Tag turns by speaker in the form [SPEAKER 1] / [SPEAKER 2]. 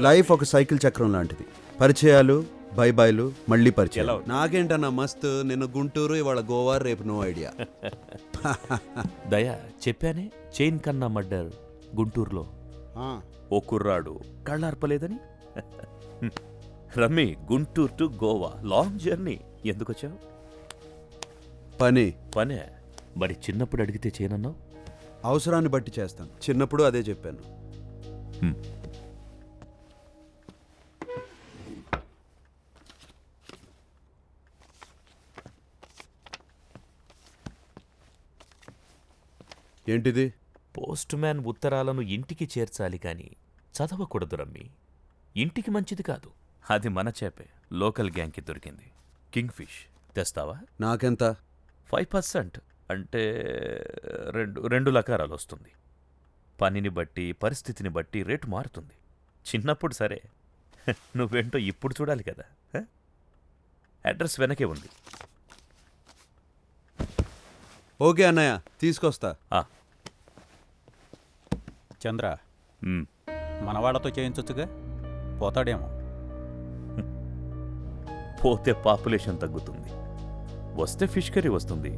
[SPEAKER 1] Life ఒక cycle చక్రం లాంటిది. పరిచయాలు, బై బాయ్లు, మళ్ళీ పరిచయాలు.
[SPEAKER 2] ఎలా?
[SPEAKER 1] నాకేంటన్నా మస్తు. నిన్న గుంటూరు, ఇవాళ గోవా, రేపు నో ఐడియా.
[SPEAKER 2] దయా చెప్పానే చైన్ కన్నా మర్డర్ గుంటూరులో ఓ కుర్రాడు కళ్ళార్పలేదని. రమ్మి, Guntur to Goa long journey. ఎందుకొచ్చావు?
[SPEAKER 1] పని
[SPEAKER 2] పనే. మరి చిన్నప్పుడు అడిగితే చేయనన్నావు.
[SPEAKER 1] అవసరాన్ని బట్టి చేస్తాను. చిన్నప్పుడు అదే చెప్పాను. ఏంటిది?
[SPEAKER 2] పోస్ట్ మ్యాన్ ఉత్తరాలను ఇంటికి చేర్చాలి కాని చదవకూడదు రమ్మి. ఇంటికి మంచిది కాదు. అది మన చేపే. లోకల్ గ్యాంగ్కి దొరికింది. కింగ్ ఫిష్ తెస్తావా?
[SPEAKER 1] నాకెంత?
[SPEAKER 2] 5%, అంటే రెండు లకారాలు వస్తుంది. పనిని బట్టి, పరిస్థితిని బట్టి రేటు మారుతుంది. చిన్నప్పుడు సరే, నువ్వేంటో ఇప్పుడు చూడాలి కదా. అడ్రస్ వెనకే ఉంది.
[SPEAKER 1] ఓకే అన్నయ్య, తీసుకొస్తా.
[SPEAKER 3] చంద్ర, మనవాళ్లతో చేయించొచ్చుగా, పోతాడేమో.
[SPEAKER 2] పోతే పాపులేషన్ తగ్గుతుంది, వస్తే ఫిష్ కర్రీ వస్తుంది.